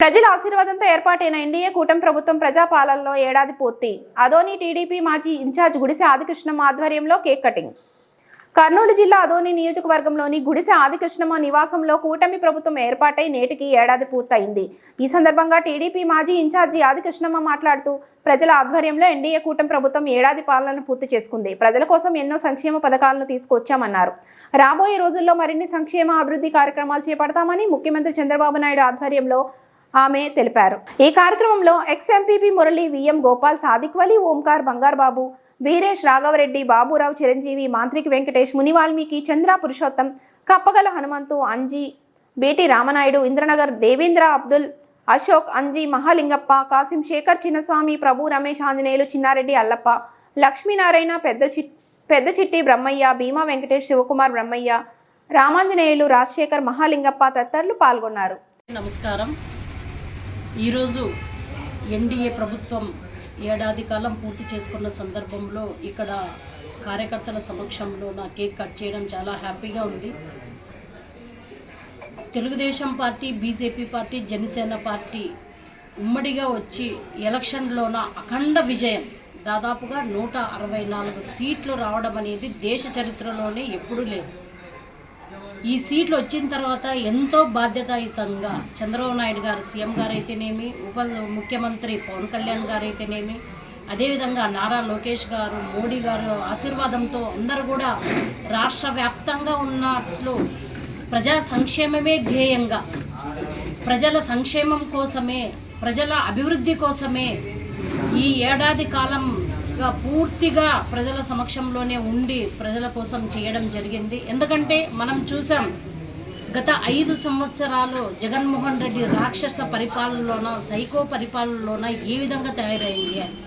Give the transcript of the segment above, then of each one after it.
ప్రజల ఆశీర్వాదంతో ఏర్పాటైన ఎన్డీఏ కూటమి ప్రభుత్వం ప్రజాపాలనలో ఏడాది పూర్తి. అదోని టీడీపీ మాజీ ఇన్ఛార్జ్ గుడిసె ఆదికృష్ణమ్మ ఆధ్వర్యంలో కేక్ కటింగ్. కర్నూలు జిల్లా అదోని నియోజకవర్గంలోని గుడిసె ఆదికృష్ణమ్మ నివాసంలో కూటమి ప్రభుత్వం ఏర్పాటై నేటికి ఏడాది పూర్తయింది. ఈ సందర్భంగా టీడీపీ మాజీ ఇన్ఛార్జి ఆదికృష్ణమ్మ మాట్లాడుతూ ప్రజల ఆధ్వర్యంలో ఎన్డీఏ కూటమి ప్రభుత్వం ఏడాది పాలనను పూర్తి చేసుకుంది. ప్రజల కోసం ఎన్నో సంక్షేమ పథకాలను తీసుకొచ్చామన్నారు. రాబోయే రోజుల్లో మరిన్ని సంక్షేమ అభివృద్ధి కార్యక్రమాలు చేపడతామని ముఖ్యమంత్రి చంద్రబాబు నాయుడు ఆధ్వర్యంలో ఆమె తెలిపారు. ఈ కార్యక్రమంలో ex MPP Murali, VM Gopal, Sadiq Vali, Omkar, Bangarbabu, Veeresh, Raghavareddy, Baburao, Chiranjeevi, Mantrik Venkatesh, Muni Valmiki, చంద్ర పురుషోత్తం, కప్పగల హనుమంతు, అంజీ, బేటి రామనాయుడు, ఇంద్రనగర్ దేవేంద్ర, అబ్దుల్, అశోక్, అంజీ, మహాలింగప్ప, కాసిం, శేఖర్, చిన్నస్వామి, ప్రభు, రమేష్, ఆంజనేయులు, చిన్నారెడ్డి, అల్లప్ప, లక్ష్మీనారాయణ, పెద్ద చిట్టి బ్రహ్మయ్య, భీమా వెంకటేష్, శివకుమార్ బ్రహ్మయ్య, రామాంజనేయులు, రాజశేఖర్, మహాలింగప్ప తదితరులు పాల్గొన్నారు. నమస్కారం. ఈరోజు ఎన్డీఏ ప్రభుత్వం ఏడాది కాలం పూర్తి చేసుకున్న సందర్భంలో ఇక్కడ కార్యకర్తల సమక్షంలో నా కేక్ కట్ చేయడం చాలా హ్యాపీగా ఉంది. Telugu Desam party, BJP party, Janasena party ఉమ్మడిగా వచ్చి ఎలక్షన్లోన అఖండ విజయం, దాదాపుగా 164 సీట్లు రావడం అనేది దేశ చరిత్రలోనే ఎప్పుడూ లేదు. ఈ సీట్లు వచ్చిన తర్వాత ఎంతో బాధ్యతాయుతంగా చంద్రబాబు నాయుడు గారు సీఎం గారు అయితేనేమి, ఉప ముఖ్యమంత్రి పవన్ కళ్యాణ్ గారు అయితేనేమి, అదేవిధంగా నారా లోకేష్ గారు, మోడీ గారు ఆశీర్వాదంతో అందరూ కూడా రాష్ట్ర వ్యాప్తంగా ఉన్నట్లు ప్రజా సంక్షేమమే ధ్యేయంగా, ప్రజల సంక్షేమం కోసమే, ప్రజల అభివృద్ధి కోసమే ఈ ఏడాది కాలంగా పూర్తిగా ప్రజల సమక్షంలోనే ఉండి ప్రజల కోసం చేయడం జరిగింది. ఎందుకంటే మనం చూసాం, గత 5 సంవత్సరాలు జగన్మోహన్ రెడ్డి రాక్షస పరిపాలనలోన, సైకో పరిపాలనలోన ఏ విధంగా తయారైంది అని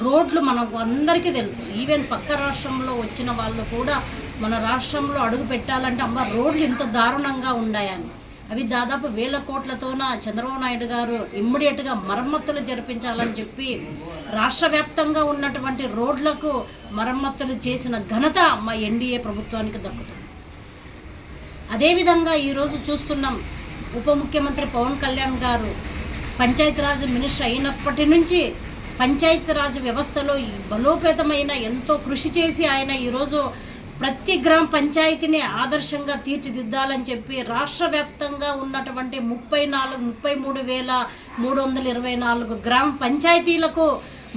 రోడ్లు మనకు అందరికీ తెలుసు. ఈవెన్ పక్క రాష్ట్రంలో వచ్చిన వాళ్ళు కూడా మన రాష్ట్రంలో అడుగు పెట్టాలంటే అమ్మ రోడ్లు ఇంత దారుణంగా ఉన్నాయని, అవి దాదాపు 1000 కోట్లతోన చంద్రబాబు నాయుడు గారు ఇమ్మీడియట్గా మరమ్మతులు జరిపించాలని చెప్పి రాష్ట్ర వ్యాప్తంగా ఉన్నటువంటి రోడ్లకు మరమ్మతులు చేసిన ఘనత మా ఎన్డీఏ ప్రభుత్వానికి దక్కుతుంది. అదేవిధంగా ఈరోజు చూస్తున్నాం, ఉప ముఖ్యమంత్రి పవన్ కళ్యాణ్ గారు పంచాయతీరాజ్ మినిస్టర్ అయినప్పటి నుంచి పంచాయతీరాజ్ వ్యవస్థలో బలోపేతమైన ఎంతో కృషి చేసి ఆయన ఈరోజు ప్రతి గ్రామ పంచాయతీని ఆదర్శంగా తీర్చిదిద్దాలని చెప్పి రాష్ట్ర వ్యాప్తంగా ఉన్నటువంటి 33,324 గ్రామ పంచాయతీలకు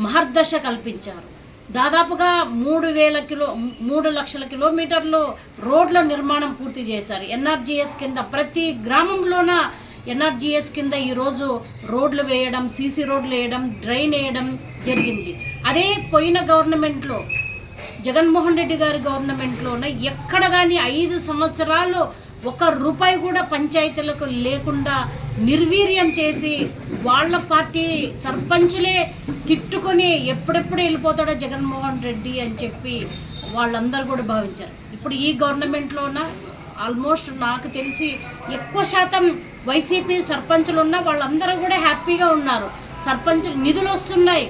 మహర్దశ కల్పించారు. దాదాపుగా 3 లక్షల కిలోమీటర్లు రోడ్ల నిర్మాణం పూర్తి చేశారు. ఎన్ఆర్జీఎస్ కింద ప్రతి గ్రామంలోన ఎన్ఆర్జీఎస్ కింద ఈరోజు రోడ్లు వేయడం, సీసీ రోడ్లు వేయడం, డ్రైన్ వేయడం జరిగింది. అదే పోయిన గవర్నమెంట్లో, జగన్మోహన్ రెడ్డి గారి గవర్నమెంట్లోనే ఎక్కడ కానీ 5 సంవత్సరాలు 1 రూపాయి కూడా పంచాయతీలకు లేకుండా నిర్వీర్యం చేసి వాళ్ళ పార్టీ సర్పంచులే తిట్టుకొని ఎప్పుడెప్పుడు వెళ్ళిపోతాడో జగన్మోహన్ రెడ్డి అని చెప్పి వాళ్ళందరూ కూడా భావించారు. ఇప్పుడు ఈ గవర్నమెంట్లోన ఆల్మోస్ట్ నాకు తెలిసి ఎక్కువ శాతం వైసీపీ సర్పంచులు ఉన్న వాళ్ళందరూ కూడా హ్యాపీగా ఉన్నారు. సర్పంచులు నిధులు వస్తున్నాయి,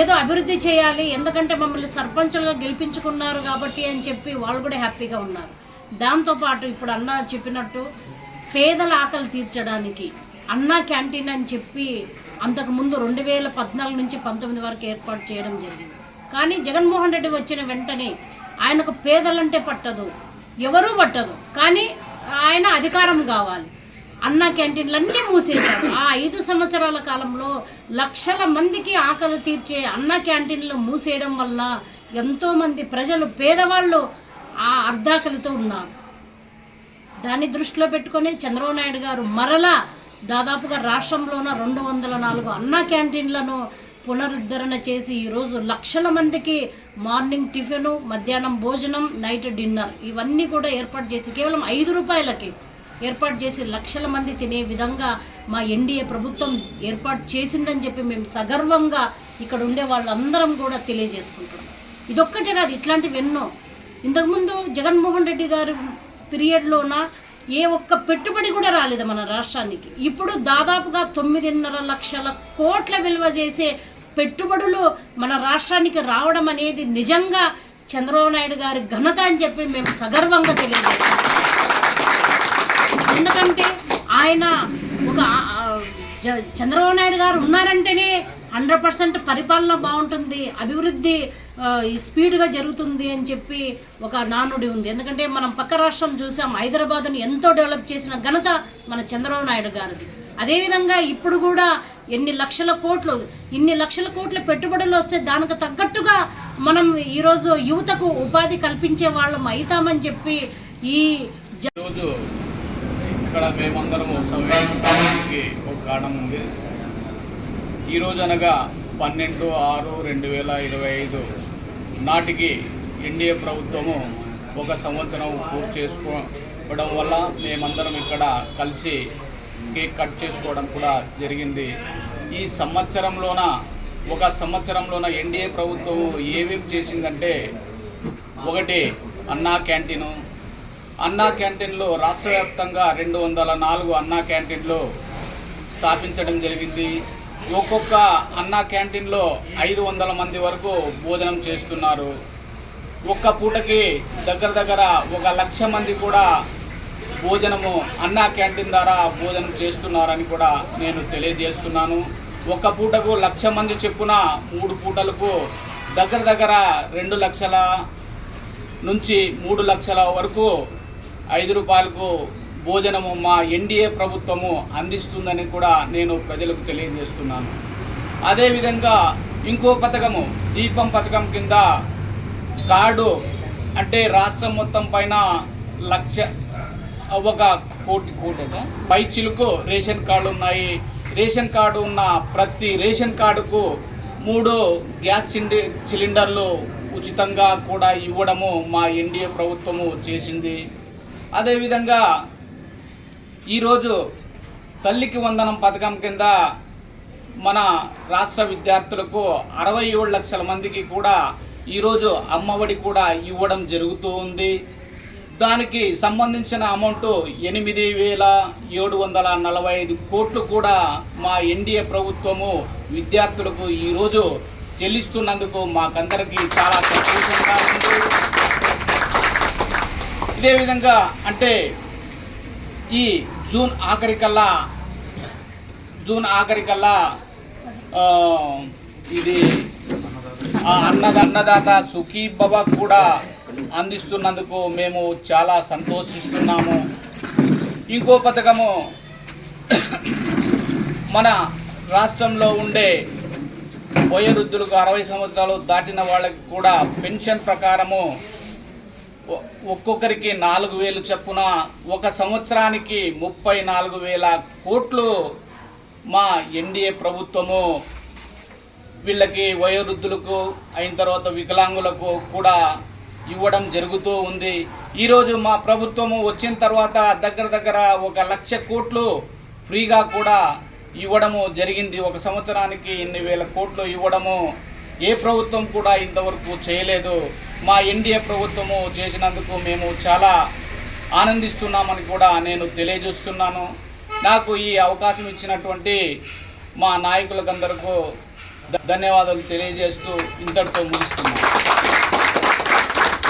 ఏదో అభివృద్ధి చేయాలి, ఎందుకంటే మమ్మల్ని సర్పంచులుగా గెలిపించుకున్నారు కాబట్టి అని చెప్పి వాళ్ళు కూడా హ్యాపీగా ఉన్నారు. దాంతోపాటు ఇప్పుడు అన్న చెప్పినట్టు పేదల ఆకలి తీర్చడానికి అన్నా క్యాంటీన్ అని చెప్పి అంతకుముందు 2014 నుంచి 19 వరకు ఏర్పాటు చేయడం జరిగింది. కానీ జగన్మోహన్ రెడ్డి వచ్చిన వెంటనే ఆయనకు పేదలంటే పట్టదు, ఎవరూ పట్టదు, కానీ ఆయన అధికారం కావాలి. అన్నా క్యాంటీన్లన్నీ మూసేశారు. ఆ 5 సంవత్సరాల కాలంలో లక్షల మందికి ఆకలి తీర్చే అన్నా క్యాంటీన్లు మూసేయడం వల్ల ఎంతోమంది ప్రజలు, పేదవాళ్ళు ఆ అర్ధాకలితో ఉన్నారు. దాన్ని దృష్టిలో పెట్టుకొని చంద్రబాబు నాయుడు గారు మరలా దాదాపుగా రాష్ట్రంలోన 204 అన్నా క్యాంటీన్లను పునరుద్ధరణ చేసి ఈరోజు లక్షల మందికి మార్నింగ్ టిఫిను, మధ్యాహ్నం భోజనం, నైట్ డిన్నర్ ఇవన్నీ కూడా ఏర్పాటు చేసి కేవలం 5 రూపాయలకి ఏర్పాటు చేసి లక్షల మంది తినే విధంగా మా ఎన్డీఏ ప్రభుత్వం ఏర్పాటు చేసిందని చెప్పి మేము సగర్వంగా ఇక్కడ ఉండే వాళ్ళందరం కూడా తెలియజేసుకుంటున్నాం. ఇదొక్కటే కాదు, ఇట్లాంటివి ఎన్నో. ఇంతకుముందు జగన్మోహన్ రెడ్డి గారి పీరియడ్లోన ఏ ఒక్క పెట్టుబడి కూడా రాలేదు మన రాష్ట్రానికి. ఇప్పుడు దాదాపుగా 9.5 లక్షల కోట్ల విలువ చేసే పెట్టుబడులు మన రాష్ట్రానికి రావడం అనేది నిజంగా చంద్రబాబు నాయుడు గారి ఘనత అని చెప్పి మేము సగర్వంగా తెలియజేస్తాం. ఎందుకంటే ఆయన ఒక చంద్రబాబు నాయుడు గారు ఉన్నారంటేనే 100% పరిపాలన బాగుంటుంది, అభివృద్ధి ఈ స్పీడ్గా జరుగుతుంది అని చెప్పి ఒక నానుడి ఉంది. ఎందుకంటే మనం పక్క రాష్ట్రం చూసాం, హైదరాబాద్ని ఎంతో డెవలప్ చేసిన ఘనత మన చంద్రబాబు నాయుడు గారిది. అదేవిధంగా ఇప్పుడు కూడా ఇన్ని లక్షల కోట్ల పెట్టుబడులు వస్తే దానికి తగ్గట్టుగా మనం ఈరోజు యువతకు ఉపాధి కల్పించే వాళ్ళం అవుతామని చెప్పి ఈరోజు ఇక్కడ మేమందరము సమయానికి ఒక కారణం ఉంది. ఈరోజు అనగా 12/6/2025 నాటికి ఎన్డీఏ ప్రభుత్వము ఒక సంవత్సరం పూర్తి చేసుకోవడం వల్ల మేమందరం ఇక్కడ కలిసి కేక్ కట్ చేసుకోవడం కూడా జరిగింది. ఈ సంవత్సరంలోన ఎన్డీఏ ప్రభుత్వం ఏమేమి చేసిందంటే, ఒకటి అన్నా క్యాంటీన్లో రాష్ట్ర వ్యాప్తంగా 204 అన్నా క్యాంటీన్లు స్థాపించడం జరిగింది. ఒక్కొక్క అన్నా క్యాంటీన్లో 500 మంది వరకు భోజనం చేస్తున్నారు. ఒక్క పూటకి దగ్గర 1,00,000 మంది కూడా భోజనము అన్నా క్యాంటీన్ ద్వారా భోజనం చేస్తున్నారని కూడా నేను తెలియజేస్తున్నాను. ఒక్క పూటకు 1,00,000 మంది చెప్పున 3 పూటలకు దగ్గర 2 లక్షల నుంచి 3 లక్షల వరకు 5 రూపాయలకు భోజనము మా ఎన్డీఏ ప్రభుత్వము అందిస్తుందని కూడా నేను ప్రజలకు తెలియజేస్తున్నాను. అదేవిధంగా ఇంకో పథకము దీపం పథకం కింద కార్డు అంటే రాష్ట్రం మొత్తం పైన 1 కోటి పైచిలుకు రేషన్ కార్డు ఉన్నాయి. రేషన్ కార్డు ఉన్న ప్రతి రేషన్ కార్డుకు 3 గ్యాస్ సిలిండర్లు ఉచితంగా కూడా ఇవ్వడము మా ఎన్డీఏ ప్రభుత్వము చేసింది. అదేవిధంగా ఈరోజు తల్లికి వందనం పథకం కింద మన రాష్ట్ర విద్యార్థులకు 67 లక్షల మందికి కూడా ఈరోజు అమ్మఒడి కూడా ఇవ్వడం జరుగుతూ ఉంది. దానికి సంబంధించిన అమౌంట్ 8,745 కోట్లు కూడా మా ఎన్డీఏ ప్రభుత్వము విద్యార్థులకు ఈరోజు చెల్లిస్తున్నందుకు మాకందరికీ చాలా సంతోషంగా ఉంది. ఇదే విధంగా అంటే ఈ జూన్ ఆఖరికల్లా ఇది అన్నదాత సుఖీభవ కూడా అందిస్తున్నందుకు మేము చాలా సంతోషిస్తున్నాము. ఇంకో పథకము మన రాష్ట్రంలో ఉండే వయోవృద్ధులకు 60 సంవత్సరాలు దాటిన వాళ్ళకి కూడా పెన్షన్ ప్రకారము ఒక్కొక్కరికి 4,000 చొప్పున ఒక సంవత్సరానికి 34,000 కోట్లు మా ఎన్డీఏ ప్రభుత్వము వీళ్ళకి వయోవృద్ధులకు అయిన తర్వాత వికలాంగులకు కూడా ఇవ్వడం జరుగుతూ ఉంది. ఈరోజు మా ప్రభుత్వము వచ్చిన తర్వాత దగ్గర 1,00,000 కోట్లు ఫ్రీగా కూడా ఇవ్వడము జరిగింది. ఒక సంవత్సరానికి ఇన్ని వేల కోట్లు ఇవ్వడము ఏ ప్రభుత్వం కూడా ఇంతవరకు చేయలేదు. మా ఎన్డీఏ ప్రభుత్వము చేసినందుకు మేము చాలా ఆనందిస్తున్నామని కూడా నేను తెలియజేస్తున్నాను. నాకు ఈ అవకాశం ఇచ్చినటువంటి మా నాయకులకందరికీ ధన్యవాదాలు తెలియజేస్తూ ఇంతటితో ముగిస్తున్నాను.